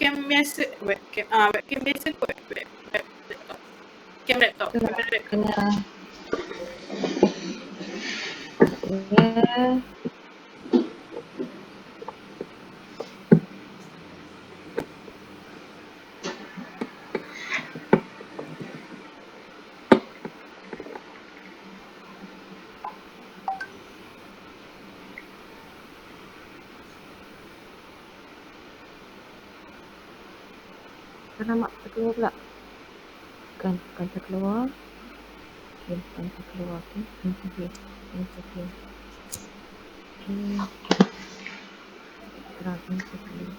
webcam biasa, webcam biasa kot, web laptop. Cam laptop, kamera laptop. Kena mak terkeluar pula. Bukan terkeluar. Okay, bukan terkeluar. Okay. Interview. Okay. Terang interview.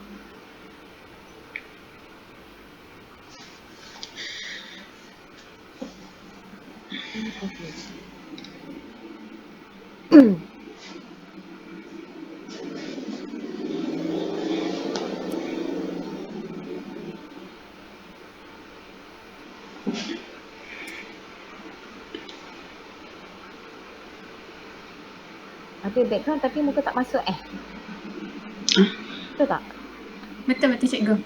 Ada background tapi muka tak masuk Betul tak? Betul cikgu.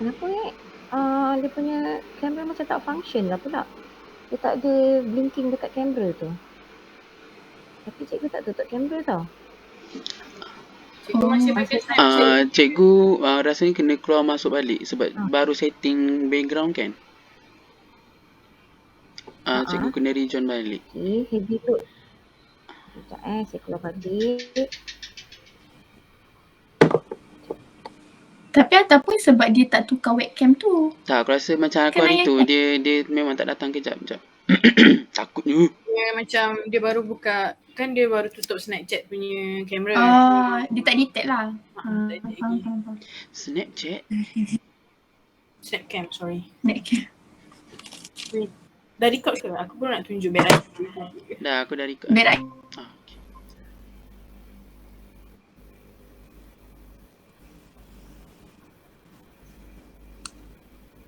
Kenapa dia punya kamera macam tak function lah pula. Dia tak ada blinking dekat kamera tu. Tapi cikgu tak tutup kamera tau. Cikgu masih pakai Snapchat. Cikgu rasanya kena keluar masuk balik sebab baru setting background kan. Cikgu kena rejoin balik. Okay, heavy load. Sekejap saya keluar balik. Tapi ataupun sebab dia tak tukar webcam tu. Tak, aku rasa macam aku hari tu dia memang tak datang kejap. Takutnya. Dia macam dia baru buka, kan dia baru tutup Snapchat punya kamera. Dia tak detect lah. Tak detect lagi. Snapchat? Snapcam, sorry. Snapcam. Dah record ke? Aku baru nak tunjuk berak. Dah, aku dah record. Berak. Okay.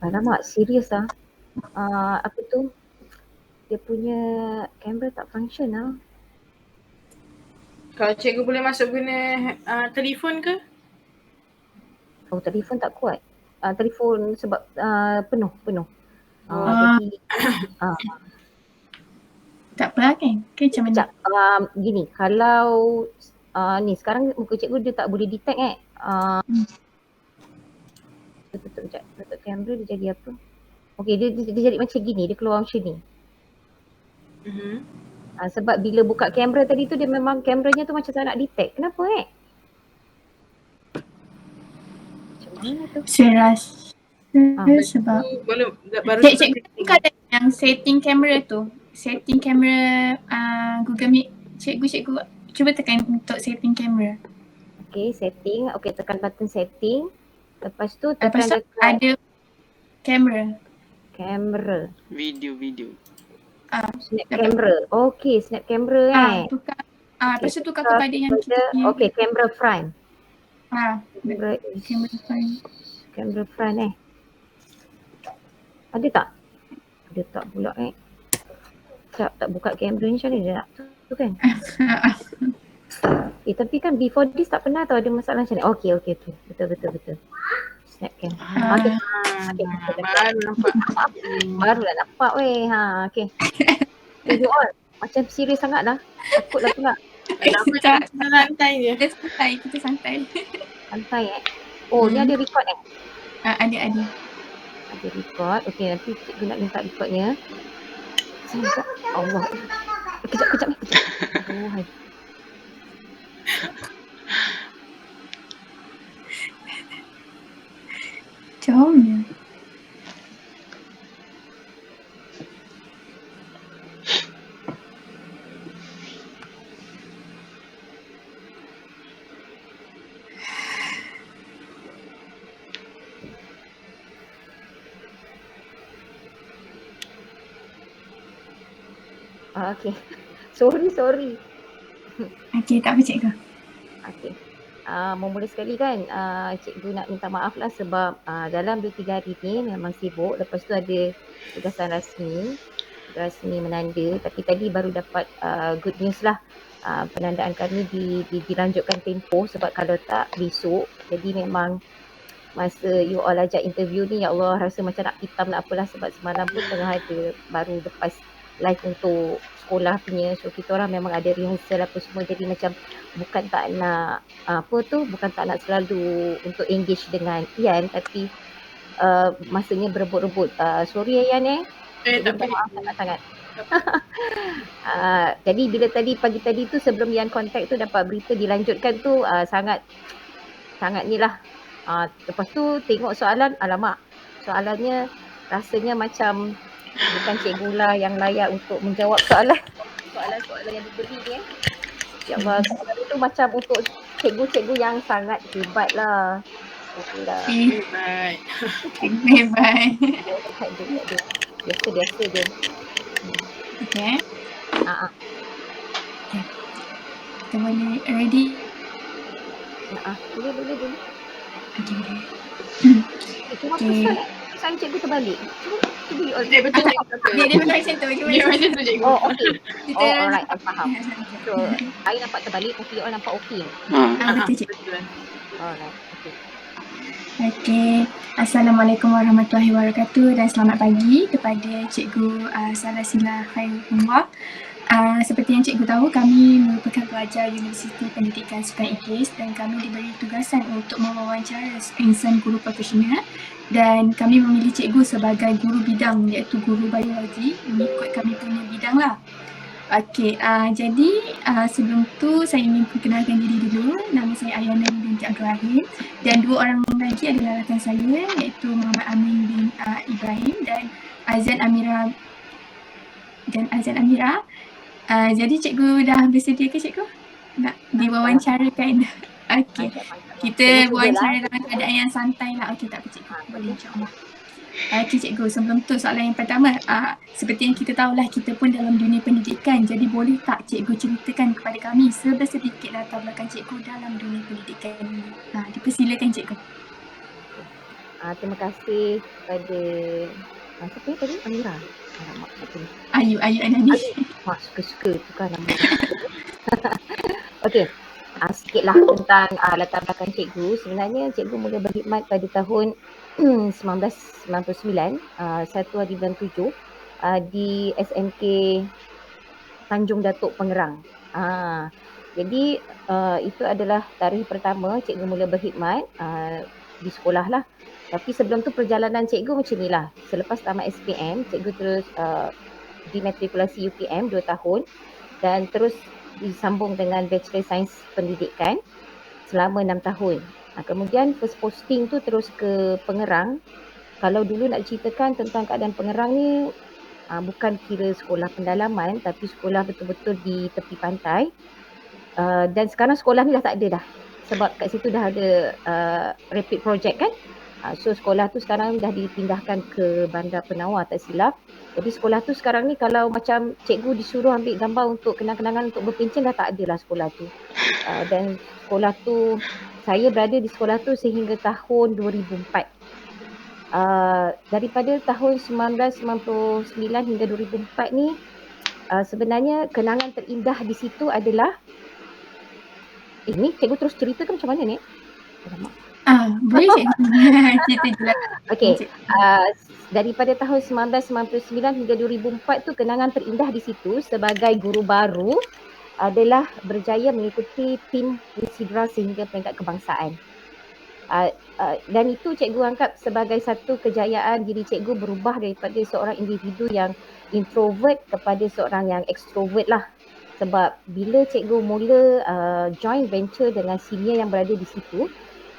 Alamak, serius lah. Apa tu? Dia punya kamera tak function lah. Kalau cikgu boleh masuk guna telefon ke? Oh, telefon tak kuat. Telefon sebab penuh. Jadi tak apa kan? Macam mana? Gini, kalau ni sekarang muka cikgu dia tak boleh detect tutup kamera dia jadi apa? Okey, dia jadi macam gini, dia keluar macam ni. Sebab bila buka kamera tadi tu dia memang kameranya tu macam tak nak detect. Kenapa Macam mana tu? Saya rasa sebab baru cikgu buka yang setting kamera tu. Setting kamera Google Meet. Cikgu cuba tekan untuk setting kamera. Okey, setting. Okey, tekan button setting. Lepas tu tekan dekat ada kamera. Video. Snap camera. Okey, snap camera tukar. Lepas tu tukar kepada yang okey, camera front. Camera front Ada tak? Ada tak pula tak buka kamera ni macam mana dia nak tu kan? Tapi kan before this tak pernah tau ada masalah macam ni. Okey. Betul. Snap cam. Barulah nampak weh. Okey. You all macam serius sangat dah. Takutlah pula. Kita santai je. Kita santai. Santai Oh, ni ada record Ada. Ada record. Okey, nanti cikgu nak minta recordnya. Sekejap. Allah. Kejap. Oh, hai. Comel. Okey. Sorry. Okey, tak apa cikgu. Okey. Mula sekali kan cikgu nak minta maaf lah sebab dalam 2-3 hari ni memang sibuk. Lepas tu ada tugasan rasmi menanda, tapi tadi baru dapat good news lah. Penandaan kami dilanjutkan tempoh sebab kalau tak besok, jadi memang masa you all ajak interview ni, ya Allah rasa macam nak hitam nak apalah, sebab semalam pun tengah ada baru lepas live untuk sekolah punya, so kita orang memang ada rehearsal apa semua, jadi macam bukan tak nak bukan tak nak selalu untuk engage dengan Ian, tapi masanya berebut-rebut. Sorry Ian Tak minta apa. maaf sangat-sangat. Jadi bila pagi tadi tu sebelum Ian contact tu dapat berita dilanjutkan tu, sangat ni lah. Lepas tu tengok soalan, alamak, soalannya rasanya macam bukan cikgu lah yang layak untuk menjawab soalan-soalan yang diberi ni. Ya Allah, soalan itu macam untuk cikgu-cikgu yang sangat hebat lah. Itulah. Hebat. Hebat. Biasa je. Okay. Kita boleh ready? Boleh. Okay, boleh. Cuma Okay. pesan cikgu terbalik. Cuba you all. Betul cikgu kata. Dia memang macam tu. Dia macam tu cikgu. Oh, okay. Kita Alright, I faham. So, I nampak terbalik, tapi you all nampak okay. betul cik. Betul. Alright, okay. Okay. Assalamualaikum warahmatullahi wabarakatuh dan selamat pagi kepada Cikgu Salasila Khairullah. Seperti yang cikgu tahu, kami merupakan pelajar Universiti Pendidikan Sultan Idris dan kami diberi tugasan untuk mewawancara insan guru profesional, dan kami memilih cikgu sebagai guru bidang iaitu guru biologi mengikut kami punya bidang lah. Okey, jadi sebelum tu saya ingin perkenalkan diri dulu. Nama saya Ayana binti Abdul Rahim dan dua orang lagi adalah rakan saya iaitu Muhammad Amin bin Ibrahim dan Azan Amira. Jadi cikgu dah bersedia ke cikgu? Nak diwawancarakan? Okey. Kita wawancara dalam keadaan yang santai lah. Okey, tak apa cikgu. Boleh insyaAllah. Okey cikgu, sebelum tu soalan yang pertama, seperti yang kita tahulah kita pun dalam dunia pendidikan, jadi boleh tak cikgu ceritakan kepada kami sedikit latar belakang cikgu dalam dunia pendidikan ini? Dipersilakan cikgu. Terima kasih kepada siapa tadi? Amira. Alamak, betul. Ayu Anani. Suka-suka tukar nama. Okey. Sikitlah tentang latar belakang cikgu. Sebenarnya cikgu mula berkhidmat pada tahun 1999, 1 hari bulan 7 di SMK Tanjung Datuk Pengerang. Jadi itu adalah tarikh pertama cikgu mula berkhidmat di sekolah lah. Tapi sebelum tu perjalanan cikgu macam ni lah. Selepas tamat SPM, cikgu terus dimatrikulasi UPM 2 tahun dan terus disambung dengan Bachelor Sains Pendidikan selama 6 tahun. Kemudian first posting tu terus ke Pengerang. Kalau dulu nak ceritakan tentang keadaan Pengerang ni, bukan kira sekolah pendalaman tapi sekolah betul-betul di tepi pantai. Dan sekarang sekolah ni dah tak ada dah. Sebab kat situ dah ada rapid project kan. So sekolah tu sekarang dah dipindahkan ke Bandar Penawar tak silap. Jadi sekolah tu sekarang ni kalau macam cikgu disuruh ambil gambar untuk kenang-kenangan untuk berpencen, dah tak ada lah sekolah tu. Dan sekolah tu, saya berada di sekolah tu sehingga tahun 2004. Daripada tahun 1999 hingga 2004 ni, sebenarnya kenangan terindah di situ adalah ni cikgu terus cerita ke macam mana ni? Boleh cikgu. Cerita jelas. Okey. Daripada tahun 1999 hingga 2004 tu, kenangan terindah di situ sebagai guru baru adalah berjaya mengikuti tim Wisidra sehingga peringkat kebangsaan. Dan itu cikgu anggap sebagai satu kejayaan diri cikgu berubah daripada seorang individu yang introvert kepada seorang yang extrovert lah. Sebab bila cikgu mula join venture dengan senior yang berada di situ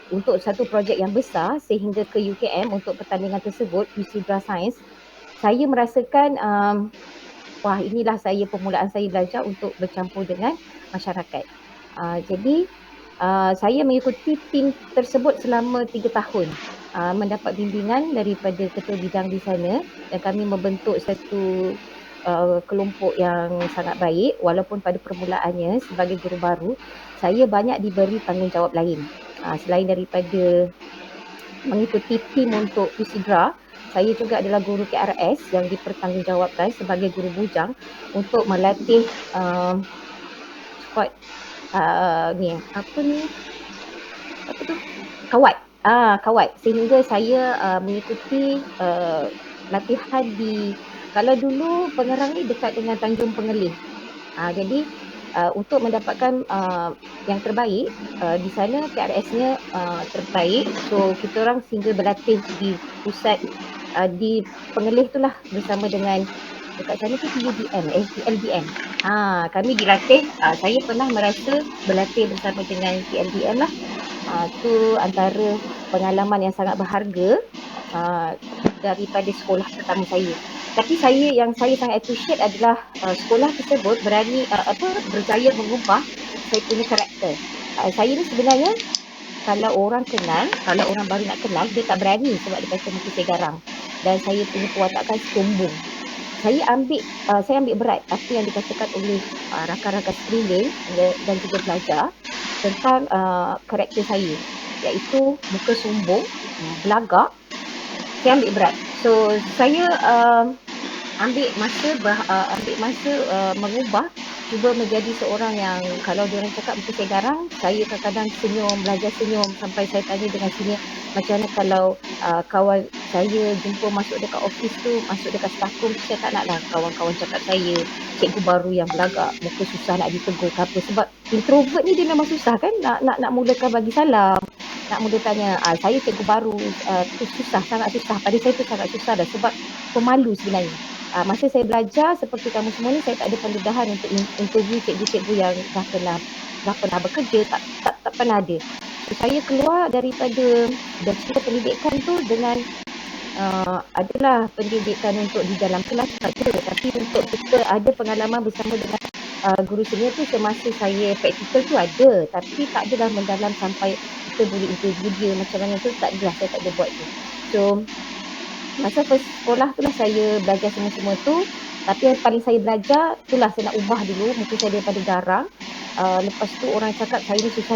untuk satu projek yang besar sehingga ke UKM untuk pertandingan tersebut, Wisidra Sains, saya merasakan wah, inilah permulaan saya belajar untuk bercampur dengan masyarakat. Jadi saya mengikuti tim tersebut selama 3 tahun, mendapat bimbingan daripada ketua bidang di sana dan kami membentuk satu kelompok yang sangat baik. Walaupun pada permulaannya sebagai guru baru, saya banyak diberi tanggungjawab lain. Selain daripada mengikuti tim untuk Wisidra, saya juga adalah guru KRS yang dipertanggungjawabkan sebagai guru bujang untuk melatih squad kawat. kawat, sehingga saya mengikuti latihan di, kalau dulu Pengerang ni dekat dengan Tanjung Pengelih. Jadi untuk mendapatkan yang terbaik di sana, PRS-nya terbaik. So kita orang sehingga berlatih di pusat di Pengelih tu lah, bersama dengan dekat sana tu TLBM. Kami dilatih, saya pernah merasa berlatih bersama dengan TLBM lah. Tu antara pengalaman yang sangat berharga daripada sekolah pertama saya. Tapi yang saya sangat appreciate adalah sekolah tersebut berani berjaya mengubah saya punya karakter. Saya ni sebenarnya kalau orang kenal, kalau orang baru nak kenal, dia tak berani sebab dia kata muka saya garang dan saya punya perwatakan sombong. Saya ambil berat apa yang dikatakan oleh rakan-rakan sekeliling dan juga pelajar tentang karakter saya, iaitu muka sombong, belagak. Saya ambil berat. So saya ambil masa mengubah, cuba menjadi seorang yang kalau diorang cakap muka saya garang, saya kadang-kadang senyum, belajar senyum sampai saya tanya dengan senior, macam mana kalau kawan saya jumpa masuk dekat office tu, masuk dekat staff room, saya tak naklah kawan-kawan cakap saya cikgu baru yang belagak, muka susah nak ditegur ke apa, sebab introvert ni dia memang susah kan nak mulakan bagi salam, nak mula tanya saya cikgu baru, tu susah, sangat susah. Pada saya tu sangat susah dah sebab pemalu sebenarnya. Masa saya belajar seperti kamu semua ni, saya tak ada pendedahan untuk interview cikgu-cikgu yang dah pernah bekerja, tak pernah ada. So, saya keluar daripada bachelor pendidikan tu dengan adalah pendidikan untuk di dalam kelas saja, tapi untuk kita ada pengalaman bersama dengan guru senior tu semasa saya praktikal tu ada, tapi tak adalah mendalam sampai kita boleh interview dia macam mana tu, tak adalah, saya tak ada buat tu. So masa first sekolah tu lah saya belajar semua tu, tapi yang paling saya belajar itulah saya nak ubah dulu muka saya daripada garang. Lepas tu orang cakap saya ni susah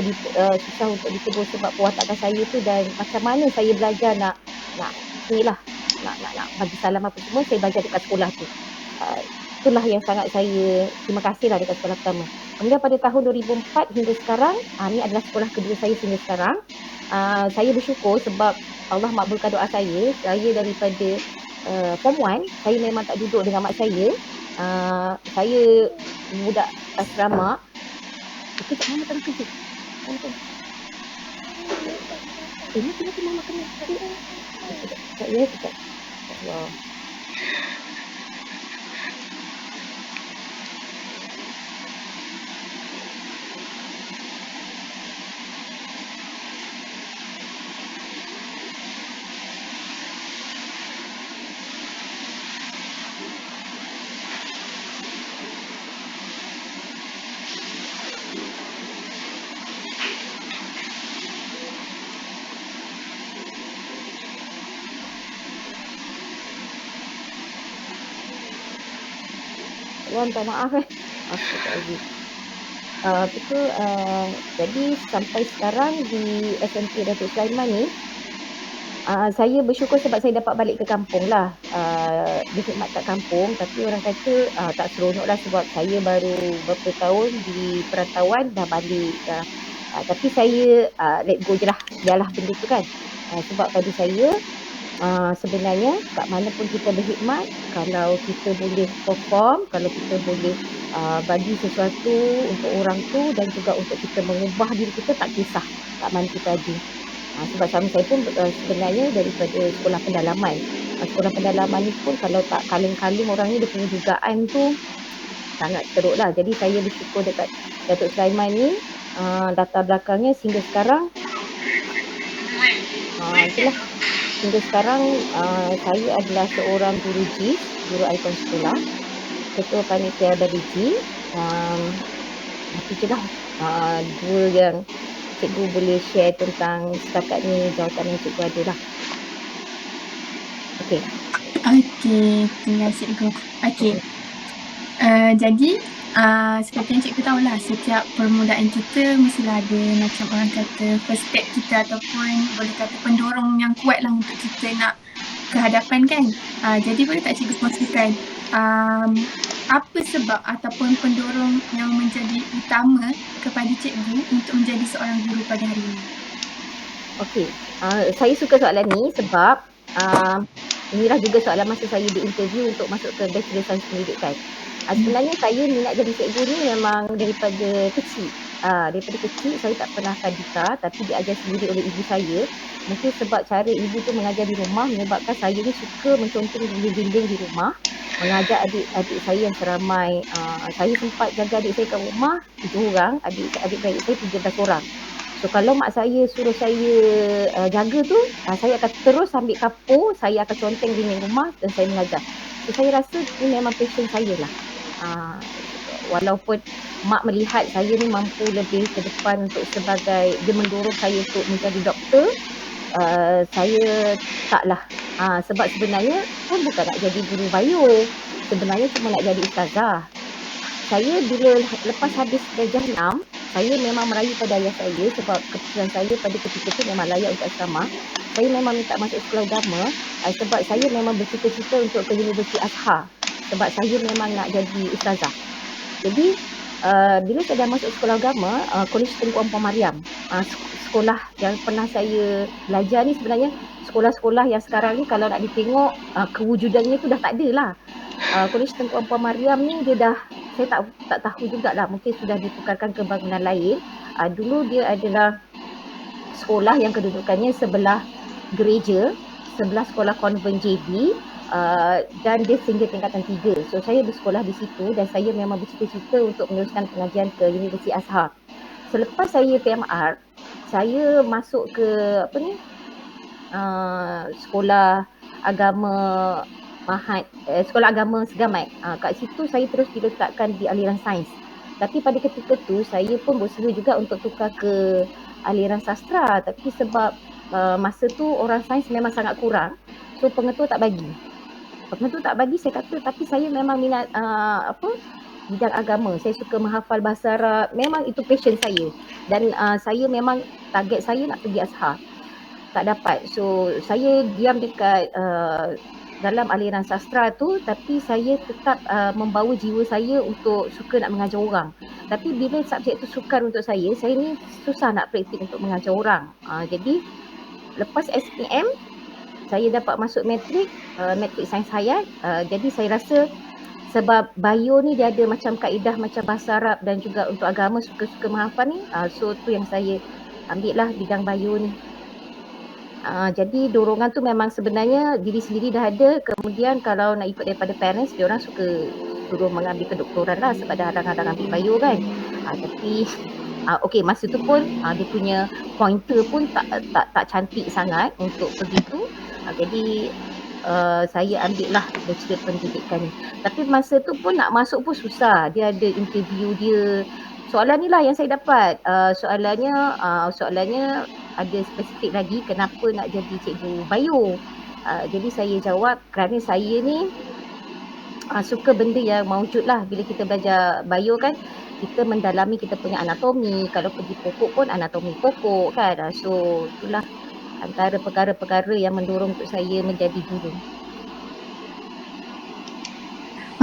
untuk ditegur sebab perwatakan saya tu, dan macam mana saya belajar nak inilah nak bagi salam apa semua, saya belajar dekat sekolah tu. Itulah yang sangat saya terima kasih lah dekat sekolah pertama. Kemudian pada tahun 2004 hingga sekarang, ni adalah sekolah kedua saya sehingga sekarang. Saya bersyukur sebab Allah makbulkan doa saya. Saya daripada form 1, saya memang tak duduk dengan mak saya. Saya budak asrama. Kejap, mama tengah kerja. Nanti mama kena cari. Kejap. Allah. Minta maaf Astagfirullahaladzim. Betul, jadi sampai sekarang di SMK Datuk Sulaiman ni, saya bersyukur sebab saya dapat balik ke kampung lah. Dikhidmat kat kampung, tapi orang kata tak seronok lah sebab saya baru beberapa tahun di perantauan dah balik dah. Tapi saya let go je lah, biarlah benda tu kan. Sebab pada saya sebenarnya kat mana pun kita berkhidmat, kalau kita boleh perform, kalau kita boleh bagi sesuatu untuk orang tu dan juga untuk kita mengubah diri kita, tak kisah kat mana kita ada. Sebab suami saya pun sebenarnya daripada sekolah pendalaman. Sekolah pendalaman ni pun kalau tak kaleng-kaleng orang ni, dia punya dugaan tu sangat teruk lah. Jadi saya bersyukur dekat Datuk Sulaiman ni, latar belakangnya sehingga sekarang itulah. Hingga sekarang saya adalah seorang guru JIS, guru ikon sekolah, ketua panitia BDG. Itu je lah dua yang cikgu boleh share tentang setakat ni jawatan yang cikgu ada lah. Okey, terima kasih cikgu. Jadi seperti yang cikgu tahulah, setiap permulaan kita mestilah ada macam orang kata first step kita ataupun boleh kata pendorong yang kuat lah untuk kita nak ke hadapan kan. Jadi boleh tak cikgu kongsikan apa sebab ataupun pendorong yang menjadi utama kepada cikgu untuk menjadi seorang guru pada hari ini? Okey, saya suka soalan ni sebab inilah juga soalan masa saya diinterview untuk masuk ke Bachelor Sains Pendidikan. Sebenarnya saya minat jadi cikgu ni memang daripada kecil. Daripada kecil saya tak pernah tadika tapi diajar sendiri oleh ibu saya. Mungkin sebab cara ibu tu mengajar di rumah menyebabkan saya ni suka menconteng dinding-dinding di rumah, mengajar adik-adik saya yang seramai, saya sempat jaga adik saya kat rumah 7 orang, adik-beradik saya 13 orang. So kalau mak saya suruh saya jaga tu, saya akan terus ambil kapur, saya akan conteng dinding rumah dan saya mengajar. So saya rasa ni memang passion saya lah. Walaupun mak melihat saya ni mampu lebih ke depan untuk sebagai, dia mendorong saya untuk menjadi doktor, saya taklah. Sebab sebenarnya pun bukan nak jadi guru bio, sebenarnya cuma nak jadi ustazah. Saya bila lepas habis darjah 6, saya memang merayu pada ayah saya sebab keputusan saya pada ketika itu memang layak untuk asrama. Saya memang minta masuk sekolah agama sebab saya memang bercita-cita untuk ke Universiti Azhar sebab saya memang nak jadi ustazah. Jadi bila saya dah masuk sekolah agama, Kolej Tengku Puan Mariam, sekolah yang pernah saya belajar ni sebenarnya sekolah-sekolah yang sekarang ni kalau nak ditengok kewujudannya tu dah tak ada lah. Kolej Tengku Puan Mariam ni dia dah, saya tak tahu jugalah, mungkin sudah ditukarkan ke bangunan lain. Dulu dia adalah sekolah yang kedudukannya sebelah gereja, sebelah sekolah konvent JB, dan dia sehingga tingkatan 3. So saya bersekolah di situ dan saya memang bercita-cita untuk meneruskan pengajian ke Universiti Azhar. Selepas saya PMR, saya masuk ke sekolah agama Mahat, sekolah agama Segamat. Kat situ saya terus diletakkan di aliran sains. Tapi pada ketika tu saya pun berusaha juga untuk tukar ke aliran sastra, tapi sebab masa tu orang sains memang sangat kurang, so pengetua tak bagi. Saya kata tapi saya memang minat bidang agama. Saya suka menghafal bahasa Arab, memang itu passion saya. Dan saya memang target saya nak pergi Azhar. Tak dapat. So saya diam dekat dalam aliran sastra tu, tapi saya tetap membawa jiwa saya untuk suka nak mengajar orang. Tapi bila subjek tu sukar untuk saya ni susah nak praktik untuk mengajar orang. Jadi lepas SPM saya dapat masuk matrik sains hayat. Jadi saya rasa sebab bio ni dia ada macam kaedah macam bahasa Arab dan juga untuk agama suka-suka menghafal ni, so tu yang saya ambil lah bidang bio ni. Jadi dorongan tu memang sebenarnya diri sendiri dah ada, kemudian kalau nak ikut daripada parents, dia orang suka suruh mengambil kedoktoran lah sebab dah hadang-hadang ambil bio kan. Tapi okey, masa tu pun dia punya pointer pun tak cantik sangat untuk pergi tu. Jadi saya ambil lah Bachelor Pendidikan ni. Tapi masa tu pun nak masuk pun susah, dia ada interview dia. Soalan ni lah yang saya dapat. Soalannya ada spesifik lagi kenapa nak jadi cikgu bio. Jadi saya jawab kerana saya ni suka benda yang mawujud lah. Bila kita belajar bio kan, kita mendalami kita punya anatomi. Kalau pergi pokok pun anatomi pokok kan. So itulah antara perkara-perkara yang mendorong untuk saya menjadi guru.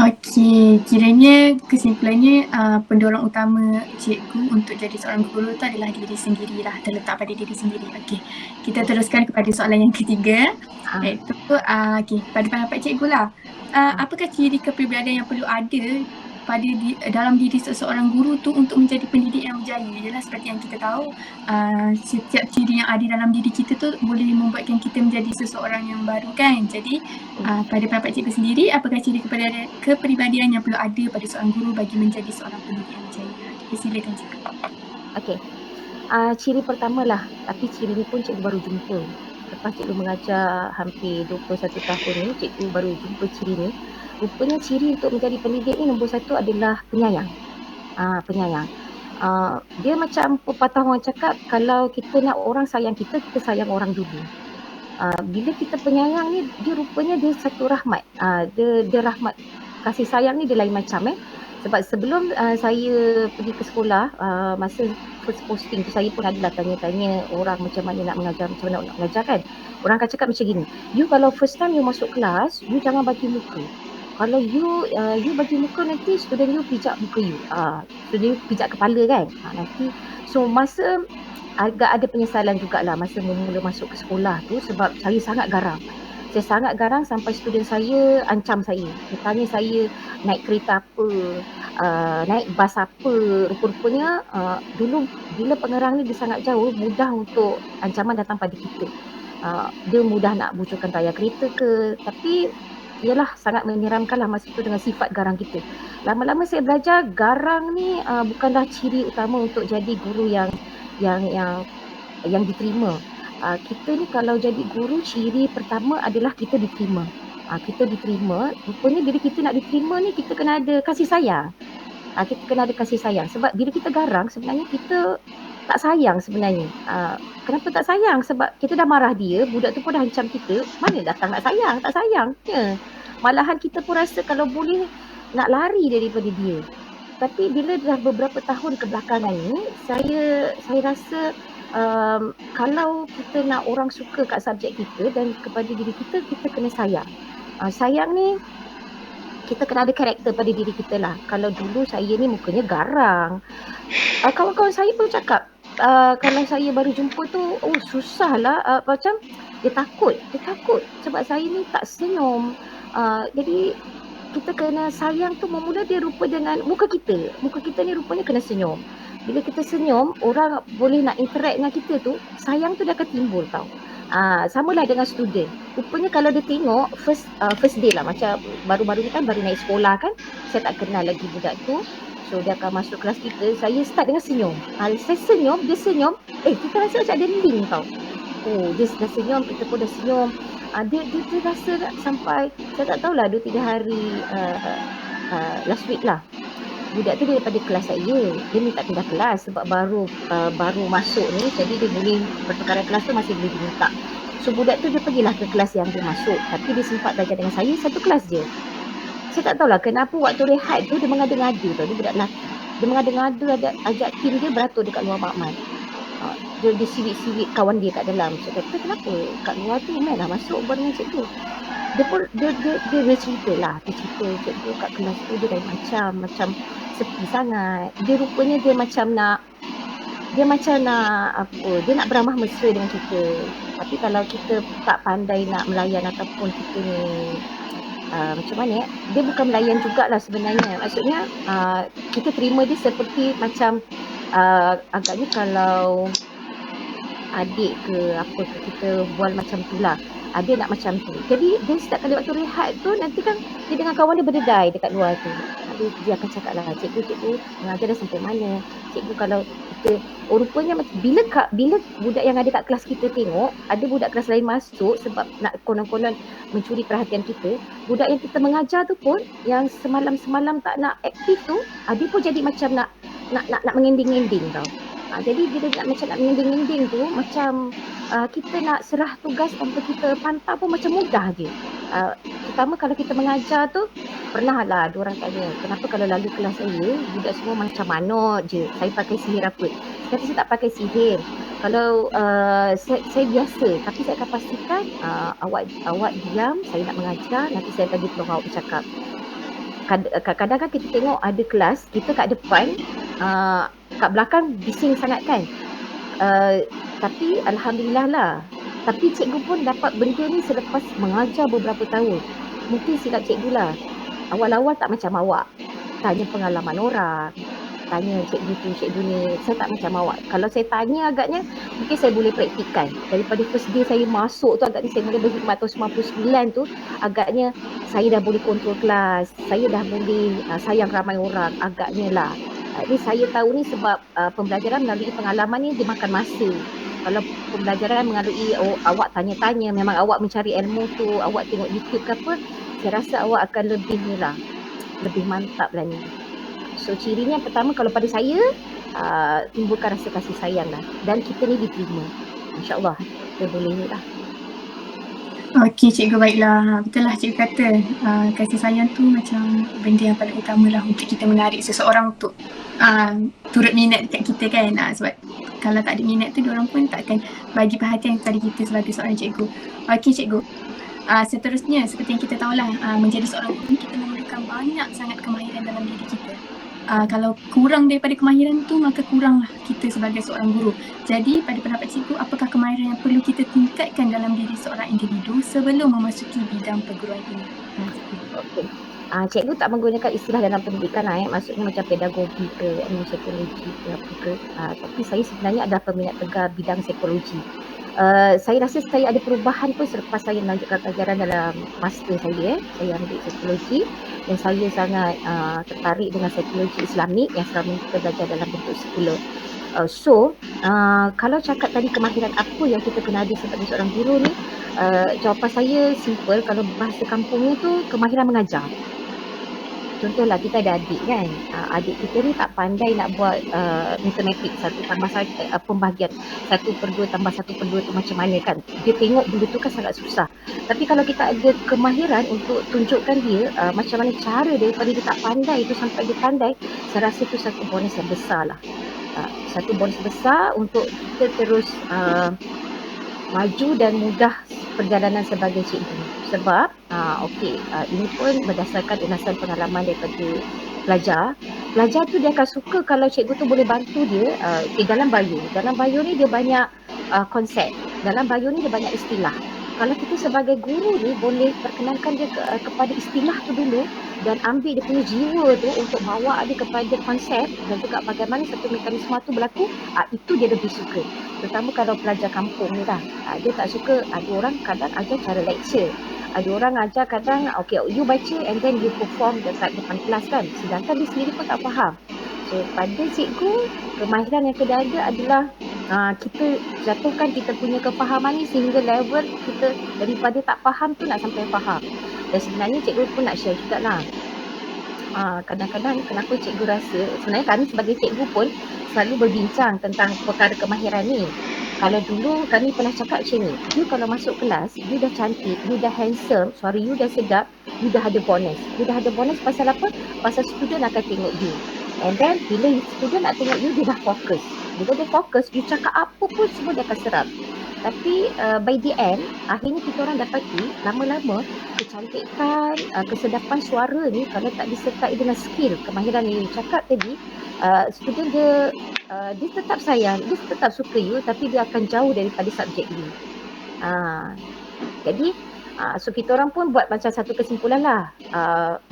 Okey, kiranya kesimpulannya pendorong utama cikgu untuk jadi seorang guru tu adalah diri sendiri lah, terletak pada diri sendiri. Okey, kita teruskan kepada soalan yang ketiga, iaitu pada pendapat cikgu lah, apakah ciri kepribadian yang perlu ada pada dalam diri seseorang guru tu untuk menjadi pendidik yang berjaya? Ialah seperti yang kita tahu, setiap ciri yang ada dalam diri kita tu boleh membuatkan kita menjadi seseorang yang baru kan. Jadi pada pendapat cikgu sendiri, apakah ciri kepribadian yang perlu ada pada seorang guru bagi menjadi seorang pendidik yang berjaya? Silakan cikgu. Okey, ciri pertama lah, tapi ciri ni pun cikgu baru jumpa. Lepas cikgu mengajar hampir 21 tahun ni, cikgu baru jumpa ciri ni. Rupanya ciri untuk menjadi pendidik ni nombor 1 adalah penyayang. Penyayang. Dia macam pepatah orang cakap, kalau kita nak orang sayang kita, kita sayang orang dulu. Bila kita penyayang ni, dia rupanya dia satu rahmat. Dia rahmat, kasih sayang ni dia lain macam Sebab sebelum saya pergi ke sekolah, masa first posting tu saya pun adalah tanya-tanya orang macam mana nak mengajar, macam mana nak mengajar kan. Orang akan cakap macam gini, you kalau first time you masuk kelas, you jangan bagi muka. kalau you bagi muka nanti student you pijak muka you. Student you pijak kepala kan. Nanti so masa agak ada penyesalan jugalah masa mula masuk ke sekolah tu sebab saya sangat garang. Saya sangat garang sampai student saya ancam saya. Dia tanya saya naik kereta apa, naik bas apa. Rupa-rupanya dulu bila pengerang ni dia sangat jauh, mudah untuk ancaman datang pada kita. Dia mudah nak bocorkan tayar kereta ke. Tapi ialah sangat menyeramkan lah masa tu dengan sifat garang kita. Lama-lama saya belajar garang ni bukanlah ciri utama untuk jadi guru yang diterima. Kita ni kalau jadi guru, ciri pertama adalah kita diterima. Kita diterima, rupanya bila kita nak diterima ni kita kena ada kasih sayang. Kita kena ada kasih sayang sebab bila kita garang sebenarnya kita tak sayang sebenarnya. Kenapa tak sayang? Sebab kita dah marah dia, budak tu pun dah ancam kita, mana datang nak sayang? Tak sayang. Malahan kita pun rasa kalau boleh nak lari daripada dia. Tapi bila dah beberapa tahun kebelakangan ni, saya rasa kalau kita nak orang suka kat subjek kita dan kepada diri kita, kita kena sayang. Sayang ni kita kena ada karakter pada diri kita lah. Kalau dulu saya ni mukanya garang, kawan-kawan saya pun cakap kalau saya baru jumpa tu, susah lah, macam dia takut sebab saya ni tak senyum. Jadi kita kena sayang tu bermula dia rupa dengan muka kita ni rupanya kena senyum. Bila kita senyum, orang boleh nak interact dengan kita tu, sayang tu dia akan timbul tau. Samalah dengan student. Rupanya kalau dia tengok first day lah, macam baru-baru ni kan baru naik sekolah kan, saya tak kenal lagi budak tu. So dia akan masuk kelas kita, saya start dengan senyum. Saya senyum, dia senyum, kita rasa macam ada link tau. Dia dah senyum, kita pun dah senyum. Dia rasa sampai, saya tak tahulah 2-3 hari last week lah. Budak tu dia daripada kelas saya, dia minta pindah kelas sebab baru masuk ni, jadi dia boleh pertukaran kelas tu masih boleh diminta. So budak tu dia pergilah ke kelas yang dia masuk, tapi dia sempat belajar dengan saya satu kelas je. Saya tak tahulah kenapa waktu rehat tu dia mengada-ngada tau, dia budak lelaki. Dia mengada-ngada ajak tim dia beratur dekat luar makmal. Dia siwit-siwit kawan dia kat dalam. Saya kata kenapa kat luar tu main lah masuk buat dengan cikgu. Dia cerita lah, dia cerita cikgu kat kelas tu dia dah macam sepi sangat. Dia rupanya dia macam nak dia nak beramah mesra dengan kita. Tapi kalau kita tak pandai nak melayan ataupun kita ni macam mana dia bukan melayan jugalah sebenarnya. Maksudnya kita terima dia seperti macam agaknya kalau adik ke apa ke, kita bual macam tu lah. Dia nak macam tu. Jadi dia setiap kali waktu rehat tu, nanti kan dia dengan kawan dia berdedai dekat luar tu. Dia akan cakap lah, cikgu mengajar dah sampai mana? Cikgu kalau kita, rupanya bila budak yang ada kat kelas kita tengok, ada budak kelas lain masuk sebab nak konon-konon mencuri perhatian kita. Budak yang kita mengajar tu pun, yang semalam tak nak aktif tu, dia pun jadi macam nak mengending-ending tau. Jadi bila nak mengending-ending tu, macam kita nak serah tugas tanpa kita pantau pun macam mudah je. Terutama kalau kita mengajar tu, pernah lah diorang tanya, kenapa kalau lalu kelas saya, budak semua macam manot je, saya pakai sihir apa? Tapi saya tak pakai sihir. Kalau saya biasa, tapi saya akan pastikan awak diam, saya nak mengajar, nanti saya akan bagi peluang awak bercakap. Kadang-kadang kita tengok ada kelas, kita kat depan, kat belakang bising sangat kan. Tapi Alhamdulillah lah. Tapi cikgu pun dapat benda ni selepas mengajar beberapa tahun. Mungkin silap cikgu lah. Awal-awal tak macam awak. Tanya pengalaman orang. Tanya cikgu tu, cikgu ni. Saya tak macam awak. Kalau saya tanya agaknya, mungkin saya boleh praktikkan. Daripada first day saya masuk tu, agaknya saya mula berkhidmat tahun 99 tu, agaknya saya dah boleh kontrol kelas. Saya dah boleh sayang ramai orang. Agaknya lah. Jadi saya tahu ni sebab pembelajaran melalui pengalaman ni dia makan masa. Kalau pembelajaran melalui awak tanya-tanya, memang awak mencari ilmu tu, awak tengok YouTube ke apa, saya rasa awak akan lebih ni lah, lebih mantap lah ni. So cirinya pertama kalau pada saya, timbulkan rasa kasih sayang lah. Dan kita ni diterima. InsyaAllah kita boleh ni lah. Okey cikgu, baiklah. Betul lah cikgu kata, kasih sayang tu macam benda yang paling utama lah untuk kita menarik seseorang untuk turut minat dekat kita kan. Sebab kalau tak ada minat tu, diorang pun tak akan bagi perhatian kepada kita sebagai seorang cikgu. Okey cikgu, seterusnya seperti yang kita tahulah, menjadi seorang guru kita memerlukan banyak sangat kemahiran dalam diri kita. Kalau kurang daripada kemahiran tu, maka kuranglah kita sebagai seorang guru. Jadi pada pendapat cikgu, apakah kemahiran yang perlu kita tingkatkan dalam diri seorang individu sebelum memasuki bidang perguruan ini? Okey. Cikgu tak menggunakan istilah dalam pendidikan lah, maksudnya macam pedagogi ke, psikologi ke apa ke. Tapi saya sebenarnya adalah peminat tegar bidang psikologi. Saya rasa saya ada perubahan pun selepas saya melanjutkan pelajaran dalam master saya. Saya ambil psikologi dan saya sangat tertarik dengan psikologi Islamik yang selama ini kita belajar dalam bentuk sekular. Kalau cakap tadi kemahiran apa yang kita kena ada sebagai seorang guru ni, jawapan saya simple. Kalau bahasa kampungnya tu kemahiran mengajar. Contohlah kita ada adik kan, adik kita ni tak pandai nak buat matematik 1 tambah 1, pembahagian 1/2 tambah 1/2 tu macam mana kan. Dia tengok benda tu kan sangat susah. Tapi kalau kita ada kemahiran untuk tunjukkan dia macam mana cara daripada dia tak pandai tu sampai dia pandai, saya rasa tu satu bonus yang besar lah. Satu bonus besar untuk kita terus maju dan mudah perjalanan sebagai cikgu. Sebab ini pun berdasarkan ulasan pengalaman daripada pelajar. Pelajar tu dia akan suka kalau cikgu tu boleh bantu dia dalam bio. Dalam bio ni dia banyak konsep. Dalam bio ni dia banyak istilah. Kalau kita sebagai guru ni boleh perkenalkan dia kepada istilah tu dulu dan ambil dia punya jiwa tu untuk bawa dia kepada konsep dan juga bagaimana satu mekanisme tu berlaku, itu dia lebih suka. Terutama kalau pelajar kampung ni lah. Dia tak suka, ada orang kadang ajar cara lecture. Ada orang ajar kadang, you baca and then you perform dekat depan kelas kan. Sedangkan dia sendiri pun tak faham. So pada cikgu, kemahiran yang kena ada adalah kita jatuhkan kita punya kefahaman ni sehingga level kita daripada tak faham tu nak sampai faham. Dan sebenarnya cikgu pun nak share jugalah. Kadang-kadang kenapa cikgu rasa, sebenarnya kami sebagai cikgu pun selalu berbincang tentang perkara kemahiran ni. Kalau dulu kami pernah cakap macam ni, you kalau masuk kelas, you dah cantik, you dah handsome, suara you dah sedap, you dah ada bonus. You dah ada bonus pasal apa? Pasal student akan tengok you. And then bila student nak tengok you, dia dah fokus. Bila dia fokus, you cakap apa pun semua dia akan serap. Tapi by the end, akhirnya kita orang dapati lama-lama kecantikan, kesedapan suara ni kalau tak disertai dengan skill, kemahiran yang you cakap tadi, student dia tetap sayang, dia tetap suka you tapi dia akan jauh daripada subjek you. Jadi so kita orang pun buat macam satu kesimpulan lah.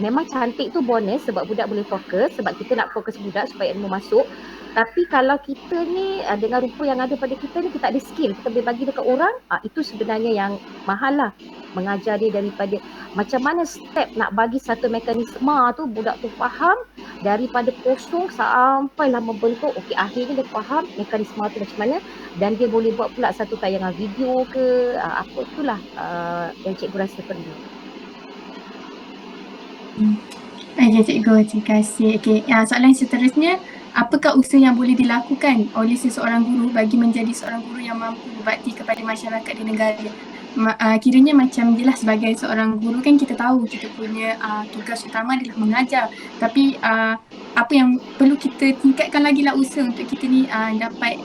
Memang cantik tu bonus sebab budak boleh fokus, sebab kita nak fokus budak supaya ilmu masuk. Tapi kalau kita ni dengan rupa yang ada pada kita ni, kita ada skill, kita boleh bagi dekat orang, itu sebenarnya yang mahal lah. Mengajar dia daripada macam mana step nak bagi satu mekanisme tu budak tu faham, daripada kosong sampailah membentuk, akhirnya dia faham mekanisme tu macam mana dan dia boleh buat pula satu tayangan video ke, apa itulah yang cikgu rasa perlu. Okey cikgu, terima kasih. Soalan seterusnya, apakah usaha yang boleh dilakukan oleh seseorang guru bagi menjadi seorang guru yang mampu berbakti kepada masyarakat dan negara? Kiranya macam jelas sebagai seorang guru kan kita tahu kita punya tugas utama adalah mengajar. Tapi apa yang perlu kita tingkatkan lagi lah usaha untuk kita ni dapat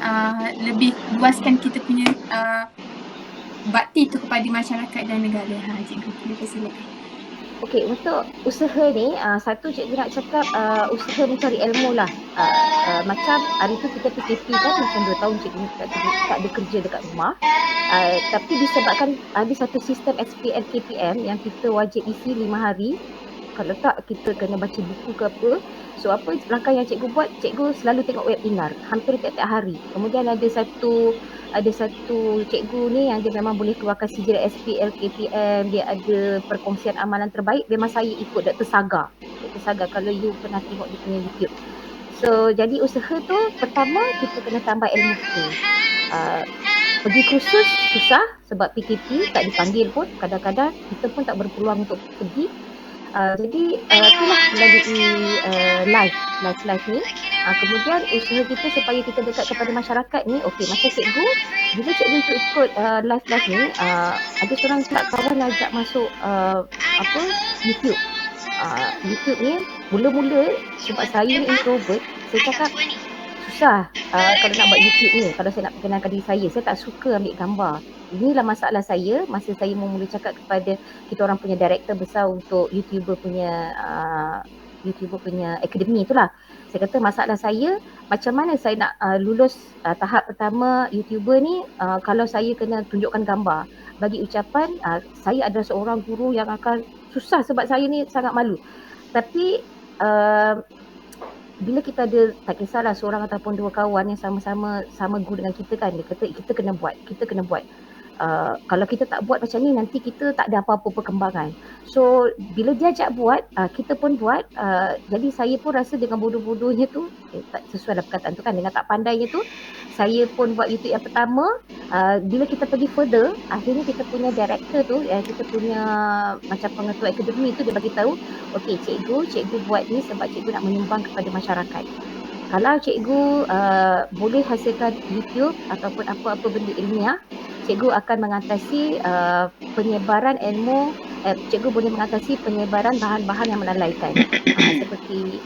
lebih luaskan kita punya bakti tu kepada masyarakat dan negara. Cikgu, terima kasih. Okey, untuk usaha ni, satu cikgu nak cakap usaha mencari ilmu lah. Macam hari tu kita PKP kan, macam 2 tahun cikgu tak ada kerja dekat rumah. Tapi disebabkan ada satu sistem SPL KPM yang kita wajib isi 5 hari. Kalau tak, kita kena baca buku ke apa. So apa langkah yang cikgu buat? Cikgu selalu tengok webinar hampir tiap-tiap hari. Kemudian ada satu cikgu ni yang dia memang boleh keluarkan sijil SPL KPM, dia ada perkongsian amalan terbaik, memang saya ikut Dr. Saga. Dr. Saga kalau you pernah tengok dia punya YouTube. So jadi usaha tu pertama kita kena tambah ilmu kita. Pergi kursus susah sebab PKP tak dipanggil pun, kadang-kadang kita pun tak berpeluang untuk pergi. Jadi itulah melalui live ni. Kemudian usaha kita supaya kita dekat kepada masyarakat ni, macam cikgu, bila cikgu ikut live ni, ada seorang kawan ajak masuk YouTube. YouTube ni mula-mula sebab saya ni introvert, saya cakap susah kalau nak buat YouTube ni. Kalau saya nak perkenalkan diri saya tak suka ambil gambar. inilah masalah saya masa saya mula cakap kepada kita orang punya director besar untuk YouTuber punya akademi itulah. Saya kata masalah saya macam mana saya nak lulus tahap pertama YouTuber ni kalau saya kena tunjukkan gambar. Bagi ucapan saya adalah seorang guru yang akan susah sebab saya ni sangat malu. Tapi bila kita ada, tak kisahlah seorang ataupun dua kawan yang sama guru dengan kita kan, dia kata kita kena buat. Kalau kita tak buat macam ni nanti kita tak ada apa-apa perkembangan. So bila dia ajak buat, kita pun buat. Jadi saya pun rasa dengan bodoh-bodohnya tu, tak sesuai lah perkataan tu kan, dengan tak pandainya tu, saya pun buat YouTube yang pertama. Bila kita pergi further, akhirnya kita punya director tu, kita punya macam pengetua akademi tu, dia bagi tahu, okey cikgu buat ni sebab cikgu nak menyumbang kepada masyarakat. Kalau cikgu boleh hasilkan YouTube ataupun apa-apa benda ilmiah, cikgu akan mengatasi penyebaran ilmu, cikgu boleh mengatasi penyebaran bahan-bahan yang melalaikan seperti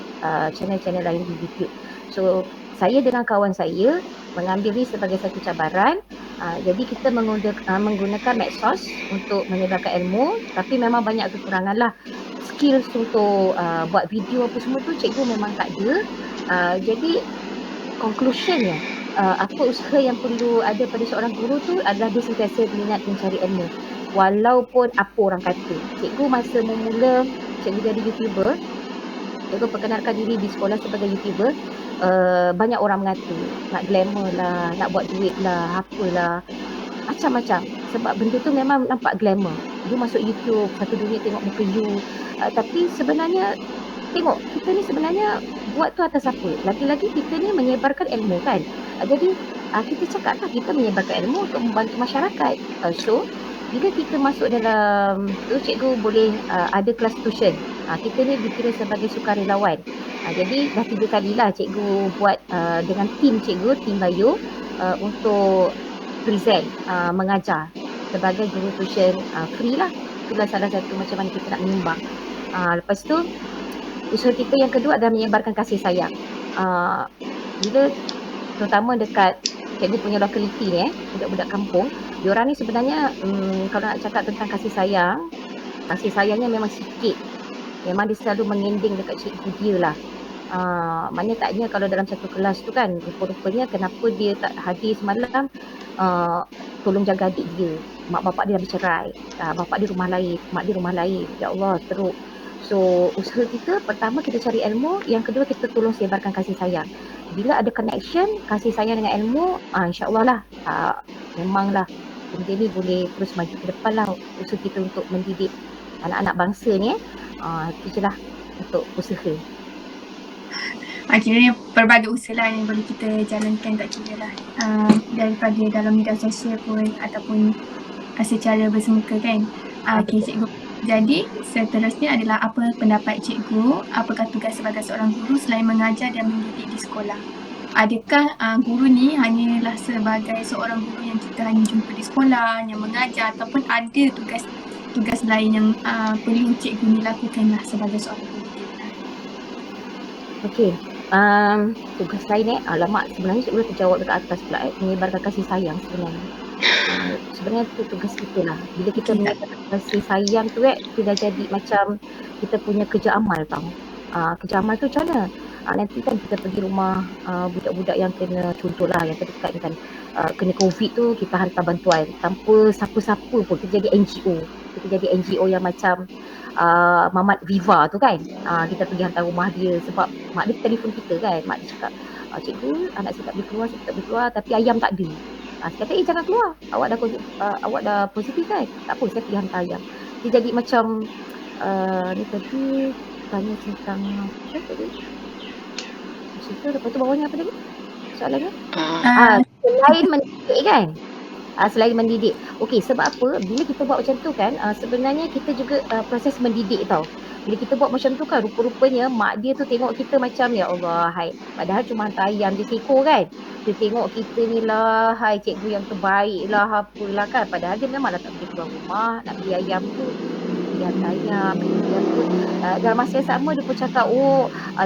channel-channel lain di YouTube. So saya dengan kawan saya mengambil ni sebagai satu cabaran. Jadi kita menggunakan medsos untuk menyebarkan ilmu, tapi memang banyak kekurangan lah. Skills untuk buat video apa semua tu cikgu memang tak ada. Jadi conclusionnya, apa usaha yang perlu ada pada seorang guru tu adalah dia sentiasa minat mencari ilmu. Walaupun apa orang kata. Cikgu masa memula cikgu jadi YouTuber, cikgu perkenalkan diri di sekolah sebagai YouTuber, banyak orang mengata nak glamour lah, nak buat duit lah, apalah, macam-macam. Sebab benda tu memang nampak glamour. You masuk YouTube, satu dunia tengok muka you. Tapi sebenarnya tengok kita ni sebenarnya buat tu atas apa? Lagi-lagi kita ni menyebarkan ilmu kan. Jadi kita cakap lah kita menyebarkan ilmu untuk membantu masyarakat. So bila kita masuk dalam tu, cikgu boleh ada kelas tuition. Kita ni dikira sebagai sukarelawan. Jadi dah 3 kalilah cikgu buat dengan tim cikgu, tim Bayu, untuk present, mengajar sebagai guru tuition free lah. Itulah salah satu macam mana kita nak menyumbang. Lepas tu usaha kita yang kedua adalah menyebarkan kasih sayang. Bila terutama dekat cikgu punya locality ni, budak-budak kampung, diorang ni sebenarnya kalau nak cakap tentang kasih sayangnya memang sikit. Memang dia selalu mengending dekat cikgu dia lah. Maknanya taknya kalau dalam satu kelas tu kan, rupa-rupanya kenapa dia tak hadir semalam, tolong jaga adik dia. Mak bapak dia dah bercerai, bapak dia rumah lain, mak dia rumah lain. Ya Allah, teruk. So usaha kita pertama kita cari ilmu, yang kedua kita tolong sebarkan kasih sayang. Bila ada connection kasih sayang dengan ilmu, insya-Allah lah memanglah benda ni boleh terus maju ke depan lah usaha kita untuk mendidik anak-anak bangsa ni. Itu je lah untuk usaha. Akhirnya pelbagai usaha lah yang boleh kita jalankan, tak kira lah daripada dalam media sosial pun ataupun secara bersemuka kan. Okay cikgu. Jadi seterusnya adalah apa pendapat cikgu, apakah tugas sebagai seorang guru selain mengajar dan mendidik di sekolah? Adakah guru ni hanyalah sebagai seorang guru yang kita hanya jumpa di sekolah, yang mengajar, ataupun ada tugas lain yang perlu cikgu ni lakukan lah sebagai seorang guru? Okey, tugas lain alamak sebenarnya cikgu dah terjawab dekat atas pula menyebarkan kasih sayang sebenarnya. Sebenarnya tu tugas kita lah. Bila kita menyebarkan kasih sayang tu dia dah jadi macam kita punya kerja amal tau. Kerja amal tu macam mana? Nanti kan kita pergi rumah budak-budak yang kena, contohlah yang terdekat ni kan, kena COVID tu kita hantar bantuan tanpa siapa-siapa pun. Kita jadi NGO. Kita jadi NGO yang macam Mamat Viva tu kan. Kita pergi hantar rumah dia sebab mak dia telefon kita kan. Mak dia cakap, cikgu anak saya tak boleh keluar, saya tak boleh keluar, tapi ayam tak ada. Saya kata jangan keluar, awak dah positif kan, tak apa saya pergi hantar ayam. Dia jadi macam ni tadi tanya tentang apa tadi? Cerita lepas tu bawahnya apa tadi? Soalannya? Selain mendidik kan? Selain mendidik. Okey, sebab apa? Bila kita buat macam tu kan, sebenarnya kita juga proses mendidik tau. Bila kita buat macam tu kan, rupa-rupanya mak dia tu tengok kita macam ya Allah, hai. Padahal cuma hantar ayam dia seekor kan. Dia tengok kita ni lah, hai cikgu yang terbaik lah, apalah kan. Padahal dia memanglah tak boleh keluar rumah, nak beli ayam tu. dia tanya, kemudian pun dalam masa yang sama dia pun cakap,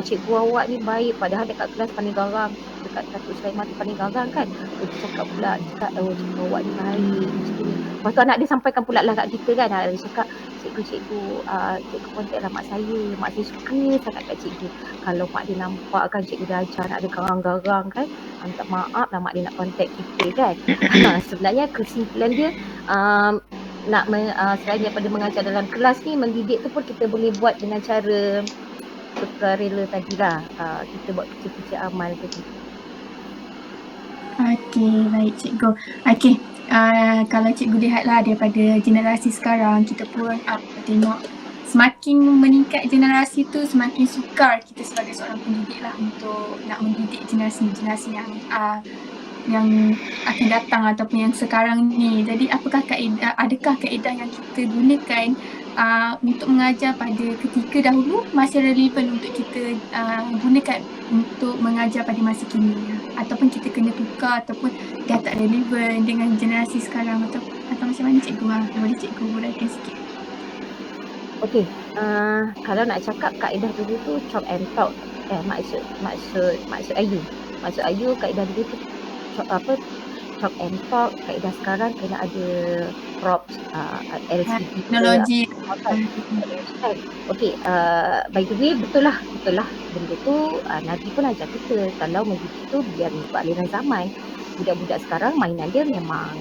cikgu awak ni baik, padahal dekat kelas paling garang, dekat Datuk Sulaiman tu paling garang kan. Dia cakap pula, cikgu awak ni baik, cikgu ni. Lepas tu anak dia sampaikan pula lah kat kita kan, dia cakap, cikgu kontak lah mak saya suka sangat kat cikgu. Kalau mak dia nampak kan cikgu dah ajar anak dia garang-garang kan, minta maaf lah mak dia nak kontak kita kan. Sebenarnya kesimpulan dia selain daripada mengajar dalam kelas ni, mendidik tu pun kita boleh buat dengan cara sukarela tadilah. Kita buat kecil-kecil amal tadi. Okey, baik cikgu. Okey, kalau cikgu lihatlah daripada generasi sekarang, kita pun tengok semakin meningkat generasi tu, semakin sukar kita sebagai seorang pendidik lah untuk nak mendidik generasi yang akan datang ataupun yang sekarang ni. Jadi adakah kaedah yang kita gunakan untuk mengajar pada ketika dahulu masih relevan untuk kita gunakan untuk mengajar pada masa kini, ataupun kita kena tukar ataupun dah tak relevan dengan generasi sekarang, atau macam mana cikgu? Boleh cikgu uraikan sikit? Okey, kalau nak cakap kaedah dulu tu chop and talk. Maksud Ayu kaedah dulu tu chop and talk. Kaedah sekarang kena ada props, LCD teknologi. Okey, by the way betul lah benda tu. Nabi pun ajar kita kalau mendidik tu biar ikut aliran zaman. Budak-budak sekarang mainan dia memang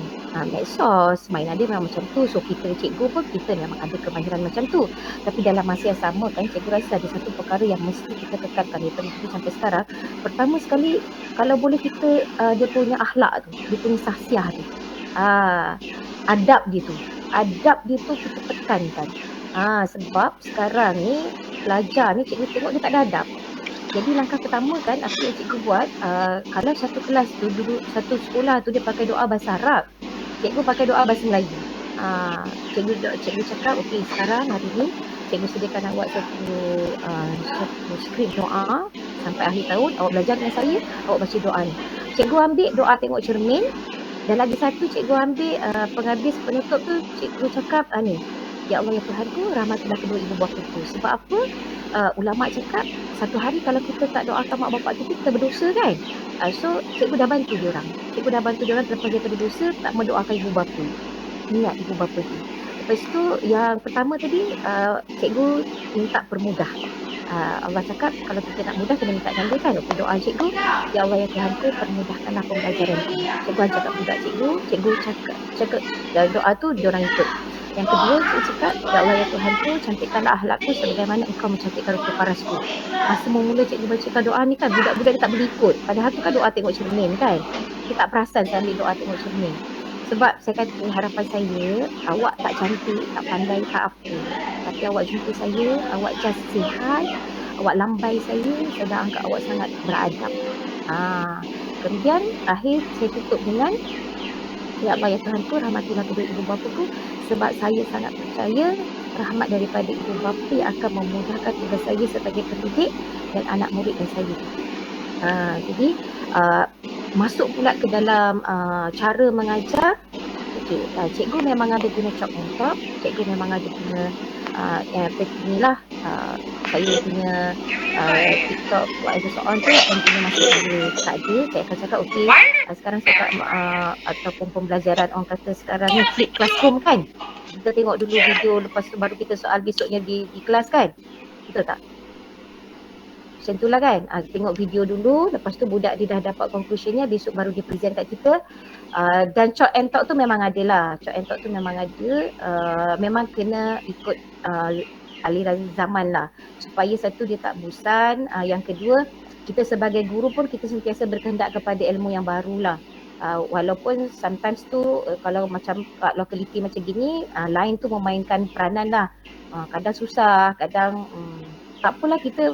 medsos, mainan dia memang macam tu. So kita cikgu pun kita memang ada kemahiran macam tu. Tapi dalam masa yang sama kan, cikgu rasa ada satu perkara yang mesti kita tekankan daripada dulu sampai sekarang. Pertama sekali, kalau boleh kita dia punya akhlak tu, dia punya sahsiah tu, adab dia tu kita tekankan. Sebab sekarang ni pelajar ni cikgu tengok dia tak ada adab. Jadi langkah pertama kan apa yang cikgu buat, kalau satu kelas tu dulu, satu sekolah tu dia pakai doa bahasa Arab, cikgu pakai doa bahasa Melayu. Cikgu cakap, okey sekarang hari ni cikgu sediakan awak satu skrip doa sampai akhir tahun, awak belajar dengan saya, awak baca doa ni. Cikgu ambil doa tengok cermin, dan lagi satu cikgu ambil penghabis penutup tu, cikgu cakap ni, ya Allah ya Tuhanku, rahmatilah kedua ibu bapaku. Sebab apa? Ulama cakap satu hari kalau kita tak doakan mak bapak kita berdosa kan. So cikgu dah bantu diorang. Terlepas daripada dosa, tak mendoakan ibu bapa. Niat ibu bapa tu. Lepas tu yang pertama tadi, cikgu minta permudah. Allah cakap kalau kita nak mudah kena minta ganda kan. Doa cikgu, ya Allah ya Tuhanku, permudahkanlah pembelajaran ku. Cikgu ajar kat budak cikgu cakap doa tu diorang ikut. Yang kedua, cikgu cakap, ya Allah ya Tuhanku, cantikkanlah akhlakku sebagaimana engkau mencantikkan rupa parasku. Masa mula cikgu bacakan doa ni kan, budak-budak dia tak boleh ikut. Padahal tu kan doa tengok cermin kan. Kita tak perasan saya ambil doa tengok cermin. Sebab saya kata harapan saya, awak tak cantik, tak pandai, tak apa. Tapi awak jumpa saya, awak just sihat, awak lambai saya dah anggap awak sangat beradab. Kemudian akhir saya tutup dengan, ya Allah ya Tuhanku, rahmatilah kedua ibu bapaku, sebab saya sangat percaya rahmat daripada ibu bapa yang akan memudahkan tugas saya sebagai pendidik dan anak murid yang saya didik. Jadi masuk pula ke dalam cara mengajar. Okey, cikgu memang ada guna chop and talk, cikgu memang ada guna inilah saya punya TikTok whatever so on tu, mungkin masih tak ada. Saya akan cakap okey, sekarang saya ataupun pembelajaran orang kata sekarang ni flip classroom kan. Kita tengok dulu video, lepas tu baru kita soal besoknya di kelas kan. Betul tak? Macam itulah kan. Tengok video dulu, lepas tu budak dia dah dapat conclusionnya, besok baru dia present kat kita. Dan chop and talk tu memang ada lah. Chop and talk tu memang ada. Memang kena ikut aliran zaman lah. Supaya satu dia tak bosan. Yang kedua, kita sebagai guru pun kita sentiasa berkehendak kepada ilmu yang baru lah. Walaupun sometimes tu kalau macam lokaliti macam gini, lain tu memainkan peranan lah. Kadang susah, kadang tak apalah, kita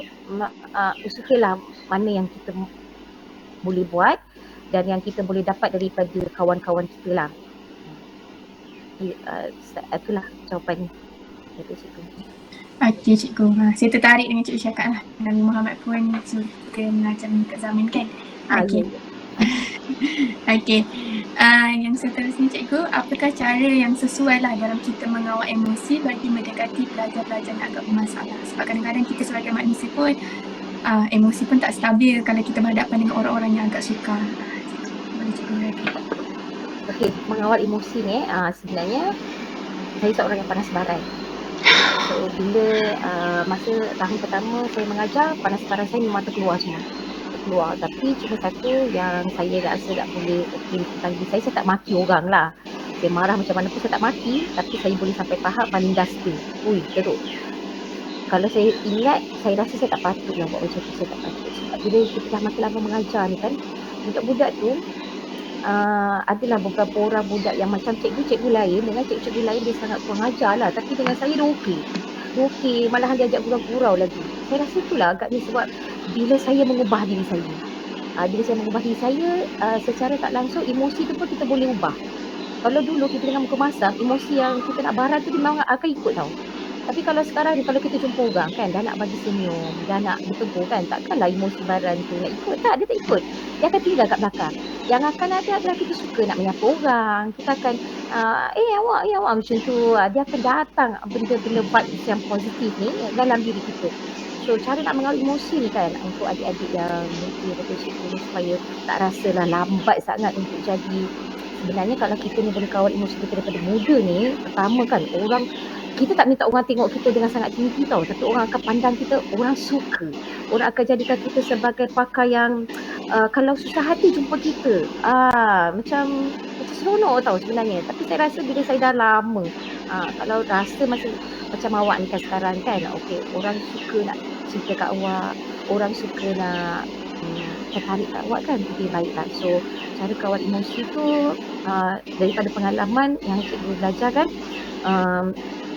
usahalah mana yang kita boleh buat dan yang kita boleh dapat daripada kawan-kawan kita lah. Itulah jawapannya. Okey cikgu, saya tertarik dengan cikgu cakap lah. Nabi Muhammad pun suka mengajar meningkat zaman kan. Okey. Okey. Yang seterusnya cikgu, apakah cara yang sesuai lah dalam kita mengawal emosi bagi mendekati pelajar-pelajar yang agak bermasalah? Sebab kadang-kadang kita sebagai manusia pun emosi pun tak stabil kalau kita berhadapan dengan orang-orang yang agak sukar. Boleh cikgu uraikan? Okey, mengawal emosi ni sebenarnya saya seorang yang panas baran. So bila masa tahun pertama saya mengajar, panas baran saya memang terkeluar semua. Tapi cuma satu yang saya rasa tak boleh okey tentang diri saya tak maki orang lah. Saya marah macam mana pun saya tak maki, tapi saya boleh sampai tahap paling dusting. Ui, teruk. Kalau saya ingat, saya rasa saya tak patutlah buat macam tu, saya tak patut. Sebab bila kita dah makin lama mengajar ni kan, budak-budak tu adalah beberapa orang budak yang macam cikgu-cikgu lain dengan cikgu-cikgu lain dia sangat kurang ajar lah, tapi dengan saya dia okey, malahan dia ajak gurau-gurau lagi. Saya rasa itulah agaknya sebab bila saya mengubah diri saya, secara tak langsung emosi tu pun kita boleh ubah. Kalau dulu kita dengan muka masam, emosi yang kita nak barat tu dia memang akan ikut tau. Tapi kalau sekarang ni, kalau kita jumpa orang kan, dah nak bagi senyum, dah nak bertegur kan, takkanlah emosi baran tu nak ikut. Tak, dia tak ikut. Dia akan tinggal kat belakang. Yang akan ada adalah kita suka nak menyapa orang. Kita akan, awak macam tu. Dia akan datang benda-benda vibes yang positif ni dalam diri kita. So, cara nak mengawal emosi ni kan, untuk adik-adik yang mungkin atau cikgu supaya tak rasalah lambat sangat untuk jadi. Sebenarnya kalau kita ni boleh kawal emosi kita daripada muda ni, pertama kan, kita tak minta orang tengok kita dengan sangat tinggi tau, tapi orang akan pandang kita, orang suka. Orang akan jadikan kita sebagai pakar yang kalau susah hati jumpa kita. Macam seronok tau sebenarnya. Tapi saya rasa bila saya dah lama, kalau rasa macam awak ni kan sekarang kan, okey, orang suka nak cerita kat awak, orang suka nak tertarik kat awak kan, lebih baik lah. So, cara kawal emosi tu daripada pengalaman yang cikgu belajar kan,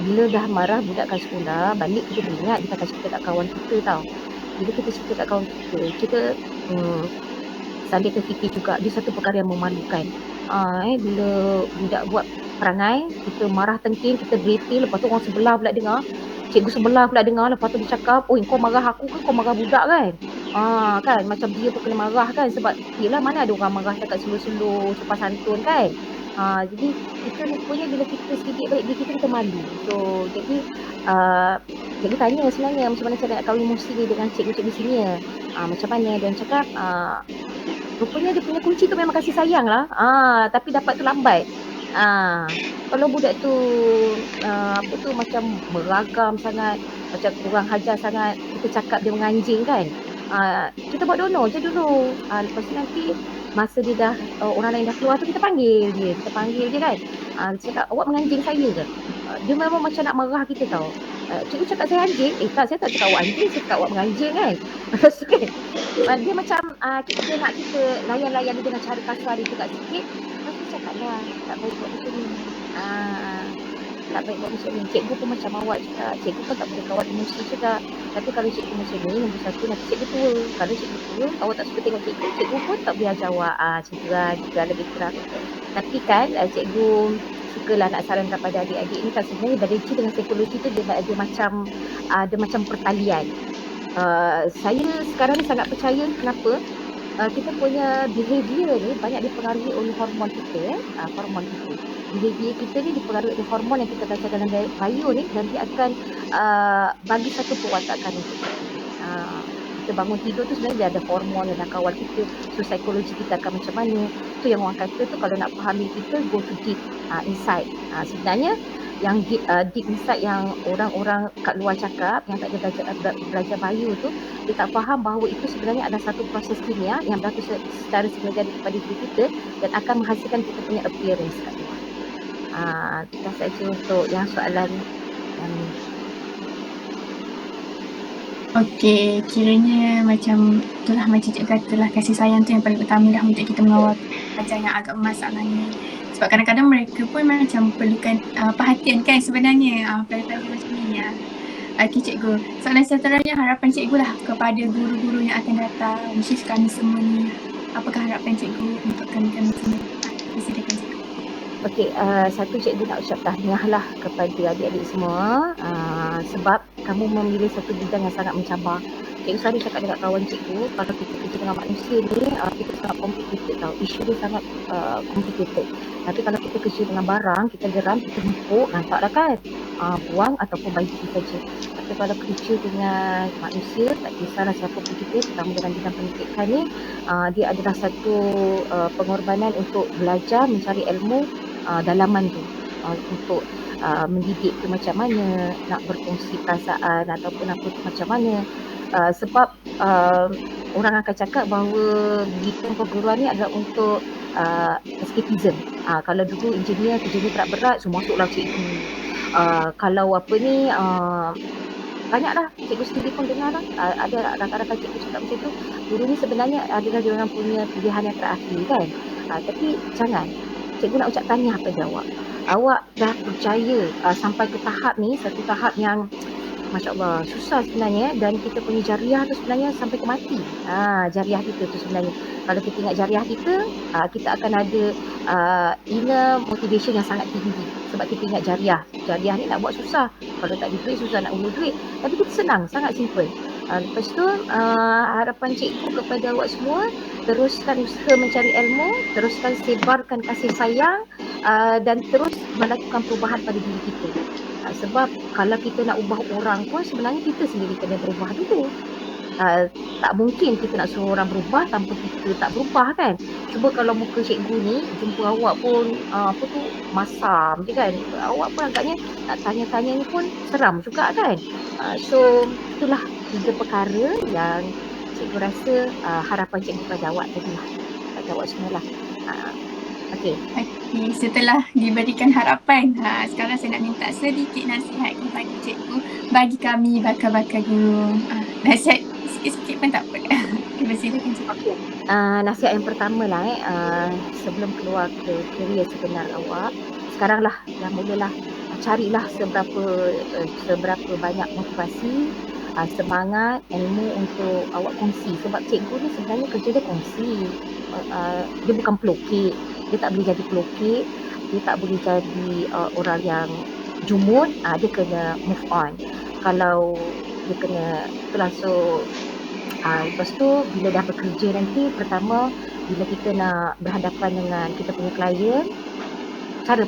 bila dah marah budak kat sekolah, balik kita ingat kita akan cerita kat kawan kita tau. Bila kita cerita kat kawan kita sambil terfikir juga, dia satu perkara yang memalukan. Bila budak buat perangai, kita marah tengking, kita berita, lepas tu orang sebelah pula dengar, cikgu sebelah pula dengar, lepas tu dia cakap, oh kau marah aku kan, kau marah budak kan? Kan macam dia pun kena marah kan, sebab yelah mana ada orang marah cakap slow-slow, sopan santun kan. Jadi kita rupanya bila kita sedikit baik diri kita malu. So jadi tanya sebenarnya macam mana cara nak kawal emosi ni dengan cikgu-cikgu senior. Macam mana dia cakap, rupanya dia punya kunci tu memang kasih sayang lah. Tapi dapat tu lambat. Kalau budak tu macam meragam sangat, macam kurang hajar sangat, kita cakap dia menganjing kan, kita buat dono je dulu. Lepas tu nanti masa dia dah orang lain dah keluar tu, kita panggil dia kan, dia cakap, awak menganjing saya ke? Dia memang macam nak marah kita tau. Cikgu cakap saya anjing, tak, saya tak cakap awak anjing, saya cakap awak menganjing kan. Lepas tu kan, dia macam dia nak kita layan-layan dia dengan cara kasar dia cakap sikit. Lepas tu cakap lah, tak baik buat macam ni. Tak baik buat macam ni. Cikgu pun macam awak cakap, cikgu pun tak boleh kawal emosi juga. Tapi kalau cikgu macam ni, nombor satu nanti cikgu tua. Kalau cikgu tua, awak tak suka tengok cikgu pun tak boleh ajar awak. Macam tu lah, juga lebih kurang. Tapi kan cikgu sukalah nak sarankan pada adik-adik ni kan, sebenarnya biologi dengan psikologi tu dia macam pertalian. Saya sekarang ni sangat percaya kenapa kita punya behavior ni banyak dipengaruhi oleh hormon kita. Hormon kita, behavior kita ni dipengaruhi oleh hormon yang kita baca dalam bio ni, dan dia akan bagi satu perwatakan untuk kita bangun tidur tu sebenarnya dia ada hormon yang nak kawal kita. So psikologi kita akan macam mana, tu yang orang kata tu kalau nak fahami kita, go to deep inside. Sebenarnya yang deep inside yang orang-orang kat luar cakap, yang tak ada belajar bio tu, dia tak faham bahawa itu sebenarnya ada satu proses kimia yang berlaku secara sengaja kepada diri kita dan akan menghasilkan kita punya appearance kat luar. Itu saja untuk yang soalan yang ni. Okey, kiranya macam itulah macam cikgu katalah, kasih sayang tu yang paling utama dah untuk kita mengawal pelajar yang agak bermasalah ni. Sebab kadang-kadang mereka pun macam perlukan perhatian kan sebenarnya, pelajar-pelajar macam ni ya. Okey cikgu, soalan seterusnya harapan cikgu lah kepada guru-guru yang akan datang, khusus kami semua ni. Apakah harapan cikgu untuk kami semua? Silakan cikgu. Okey, satu cikgu nak ucap tahniah lah kepada adik-adik semua, sebab kamu memilih satu bidang yang sangat mencabar. cikgu selalu cakap dengan kawan cikgu, kalau kita kerja dengan manusia ni, kita sangat complicated tau. Isu dia sangat complicated. Tapi kalau kita kerja dengan barang, kita geram, kita empuk, nampak dah kan? Buang ataupun bagi saja. Tapi kalau kerja dengan manusia, tak kisahlah siapa pun kita, terutama dalam bidang pendidikan ni, dia adalah satu pengorbanan untuk belajar, mencari ilmu dalaman tu. Untuk mendidik tu macam mana, nak berkongsi perasaan ataupun apa tu macam mana. Sebab orang akan cakap bahawa bidang perguruan ni adalah untuk escapism. Kalau dulu engineer kerjanya berat-berat, so masuklah cikgu. Kalau apa ni, banyaklah cikgu sendiri pun dengar lah, ada rakan-rakan cikgu cakap macam tu, guru ni sebenarnya adalah diorang punya pilihan yang terakhir kan. Tapi jangan, cikgu nak ucap tahniah pada awak dah percaya sampai ke tahap ni, satu tahap yang Masya Allah, susah sebenarnya, dan kita punya jariah tu sebenarnya sampai ke mati. Jariah kita tu sebenarnya. Kalau kita ingat jariah kita, kita akan ada inner motivation yang sangat tinggi. Sebab kita ingat jariah. Jariah ni nak buat susah. Kalau tak ada duit, susah nak ulur duit. Tapi kita senang, sangat simple. Lepas tu, harapan cikgu kepada awak semua, teruskan usaha mencari ilmu, teruskan sebarkan kasih sayang, dan terus melakukan perubahan pada diri kita. Sebab kalau kita nak ubah orang pun sebenarnya kita sendiri kena berubah dulu. Tak mungkin kita nak suruh orang berubah tanpa kita tak berubah kan. Cuba kalau muka cikgu ni jumpa awak pun apa tu masam je kan. Awak pun agaknya nak tanya-tanya ni pun seram juga kan. So itulah 3 perkara yang cikgu rasa harapan cikgu pada awak tadi lah. Pada awak semualah. Okey, setelah diberikan harapan, sekarang saya nak minta sedikit nasihat kepada cikgu bagi kami bakal-bakal guru. Nasihat sikit-sikit pun tak apa. Silakan cikgu. Okey. Nasihat yang pertama lah sebelum keluar ke kerjaya sebenar awak, sekaranglah dah mulalah carilah seberapa banyak motivasi, semangat, ilmu untuk awak kongsi. Sebab cikgu ni sebenarnya kerja dia kongsi. Dia bukan pelukis. Dia tak boleh jadi pelukis, dia tak boleh jadi orang yang jumud, dia kena move on. Kalau dia kena itulah, so lepas tu bila dah bekerja nanti, pertama bila kita nak berhadapan dengan kita punya klien, cara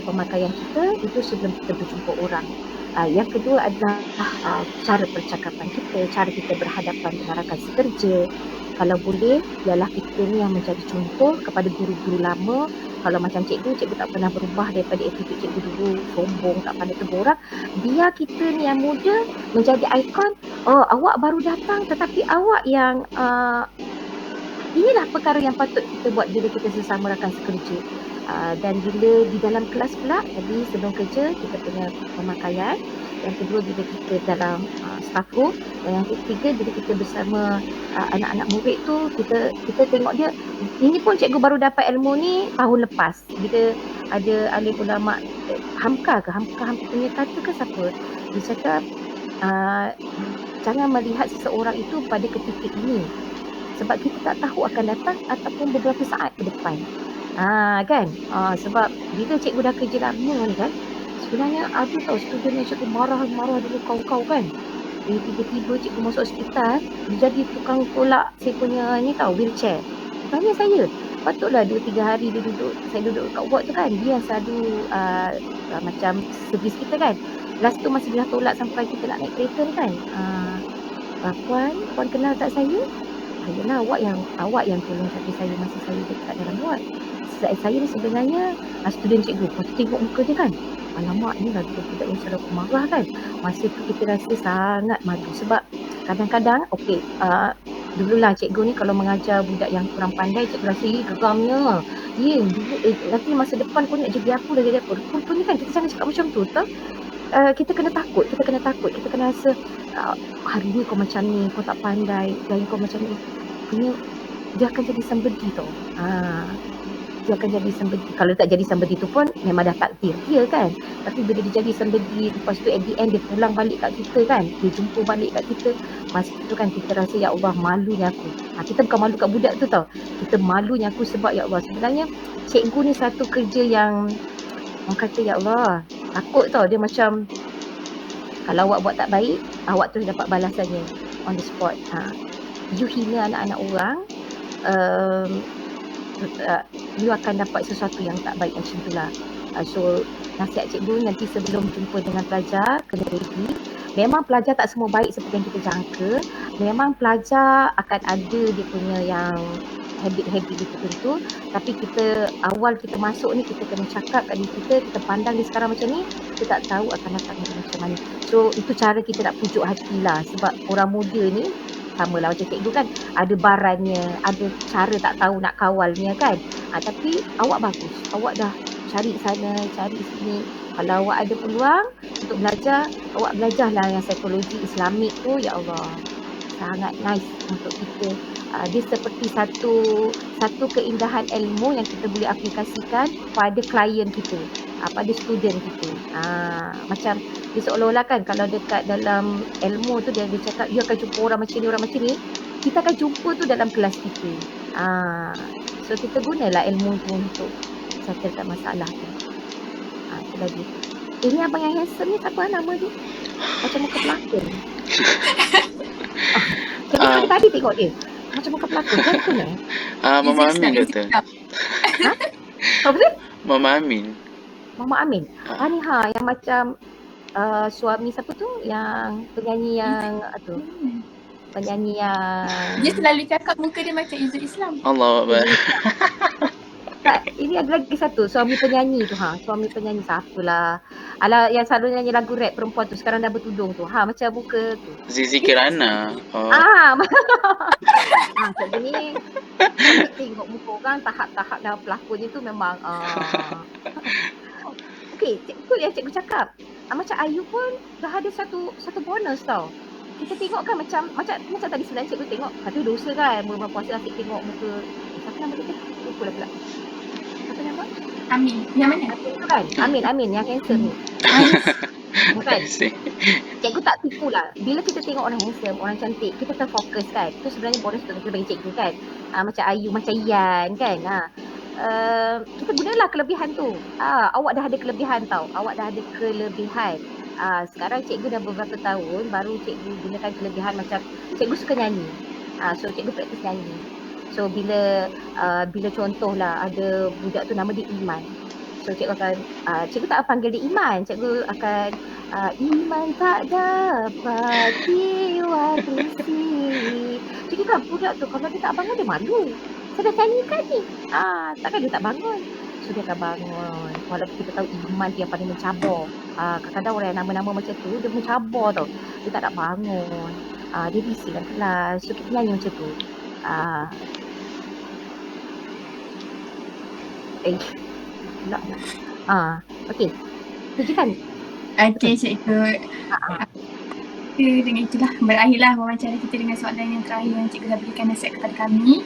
pemakaian kita itu sebelum kita berjumpa orang. Yang kedua adalah cara percakapan kita, cara kita berhadapan dengan rakan sekerja. Kalau boleh, ialah kita ni yang menjadi contoh kepada guru-guru lama. Kalau macam cikgu tak pernah berubah daripada attitude cikgu dulu, sombong, tak pandai tegur orang. Biar kita ni yang muda menjadi ikon, awak baru datang tetapi awak yang inilah perkara yang patut kita buat bila kita sesama rakan sekerja. Dan bila di dalam kelas pula, jadi sebelum kerja kita punya pemakaian. Yang kedua bila kita dalam staff room, dan yang ketiga bila kita bersama anak-anak murid tu, kita tengok dia. Ini pun cikgu baru dapat ilmu ni tahun lepas. Bila ada alim ulama Hamka punya kata ke siapa, dia cakap jangan melihat seseorang itu pada ketika ini, sebab kita tak tahu akan datang ataupun beberapa saat ke depan. Kan? Sebab bila cikgu dah kerja lama ni kan, sebenarnya ada tau student yang cikgu marah dulu kau kan. Tiba-tiba cikgu masuk hospital, dia jadi tukang tolak saya punya ni tau, wheelchair. Tanya saya, patutlah 2-3 hari dia saya duduk kat ward tu kan. Dia yang selalu macam servis kita kan. Last tu masa dia dah tolak sampai kita nak naik kereta ni kan. Puan kenal tak saya? Yelah, awak yang tolong jaga saya masa saya dekat dalam ward. Saya ni sebenarnya student cikgu. Lepas tu tengok muka dia kan, alamak ni lah budak yang selalu marah kan. Masa tu kita rasa sangat malu. Sebab kadang-kadang dululah cikgu ni kalau mengajar budak yang kurang pandai, cikgu rasa geramnya. Nanti masa depan kau nak jadi apa, dah jadi apa. Rupanya kan kita jangan cakap macam tu tau. Kita kena takut, kita kena rasa hari ni kau macam ni, kau tak pandai, dan kau macam ni. Punya dia akan jadi somebody tau. Dia akan jadi somebody. Kalau tak jadi somebody tu pun memang dah takdir dia kan. Tapi bila dia jadi somebody, lepas tu at the end dia pulang balik kat kita kan, dia jumpa balik kat kita, masa tu kan kita rasa ya Allah, malunya aku. Kita bukan malu kat budak tu tau, kita malunya aku sebab ya Allah, sebenarnya cikgu ni satu kerja yang orang kata ya Allah, takut tau. Dia macam Kalau awak buat tak baik, awak terus dapat balasannya on the spot. You hina anak-anak orang, you akan dapat sesuatu yang tak baik macam itulah. So nasihat cikgu nanti sebelum jumpa dengan pelajar kena ready. Memang pelajar tak semua baik seperti yang kita jangka. Memang pelajar akan ada dia punya yang habit-habit dia tertentu, tapi kita awal kita masuk ni kita kena cakap kat diri kita pandang dia sekarang macam ni, kita tak tahu akan datang macam mana. So itu cara kita nak pujuk hatilah, sebab orang muda ni sama lah macam cikgu kan, ada barannya, ada cara tak tahu nak kawalnya kan. Tapi awak bagus, awak dah cari sana, cari sini. Kalau awak ada peluang untuk belajar, awak belajarlah yang psikologi Islamik tu, ya Allah. Sangat nice untuk kita. Dia seperti satu keindahan ilmu yang kita boleh aplikasikan pada klien kita, pada student kita. Macam dia seolah-olah kan kalau dekat dalam ilmu tu dia cakap you akan jumpa orang macam ni, kita akan jumpa tu dalam kelas kita. So kita gunalah ilmu tu untuk settlekan masalah tu. Itu lagi. Ini abang yang handsome ni siapa nama dia? Macam muka pelakon. Tadi tengok dia macam muka pelakon kan tu ni. Mama Amin doktor. Apa dia? Mama Amin. Mama Amin. Ni yang macam suami siapa tu yang penyanyi yang tu. Penyanyi yang Dia selalu cakap muka dia macam Izzul Islam. Allahu Akbar. Tak, ini ada lagi satu suami penyanyi tu suami penyanyi siapalah. Alah yang selalu nyanyi lagu rap perempuan tu sekarang dah bertudung tu. Macam muka tu. Zizi Kirana. Macam ni kami tengok muka orang tahap-tahap dalam pelakonnya tu memang okey, cikgu cakap. Macam Ayu pun dah ada satu bonus tau. Kita tengok kan macam tadi sebenarnya cikgu tengok kata dosa kan bulan puasa asyik tengok muka siapa nama dia? Lupa pula. Apa nama? Amin. Yang mana? Amin kan? Amin yang handsome ni. Bukan. Cikgu tak tipu lah. Bila kita tengok orang handsome, orang cantik, kita terfokus kan. Itu sebenarnya bonus untuk kita bagi cikgu kan. Macam Ayu, macam Ian kan. Kita gunalah kelebihan tu. Awak dah ada kelebihan tau. Sekarang cikgu dah beberapa tahun baru cikgu gunakan kelebihan macam cikgu suka nyanyi. So cikgu praktis nyanyi. So bila contohlah ada budak tu nama dia Iman. So cikgu akan cikgu tak panggil dia Iman, cikgu akan Iman tak dapat diwarisi. Cikgu kan budak tu kalau dia tak bangun dia malu. Saya dah nyanyikan ni. Takkan dia tak bangun. So dia akan bangun. Walaupun kita tahu Iman dia yang paling mencabar. Kadang-kadang orang yang nama-nama macam tu dia mencabar tau. Dia tak nak bangun. Dia bising dalam kelas. So kita nyanyi macam tu. Okey. Tujuh kan? Okey cikgu. Dengan itulah berakhirlah wawancara kita dengan soalan yang terakhir yang cikgu dah berikan nasihat kepada kami.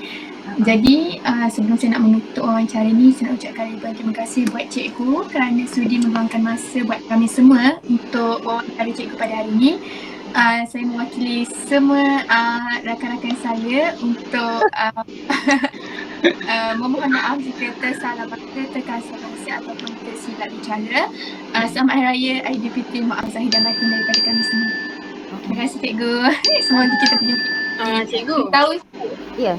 Jadi sebelum saya nak menutup wawancara ni, saya nak ucapkan ribuan terima kasih buat cikgu kerana sudi meluangkan masa buat kami semua untuk wawancara cikgu pada hari ini. Saya mewakili semua rakan-rakan saya untuk memohon maaf jika tersalah kata, terkasar bahasa ataupun tersilap bicara. Selamat Hari Raya Aidilfitri, maaf zahir dan batin daripada kami semua. Terima kasih cikgu. Semoga kita berjumpa. Cikgu. Tahu? Ya.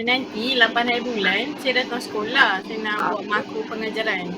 Nanti 8 hari bulan saya datang sekolah. Saya nak buat makro pengajaran.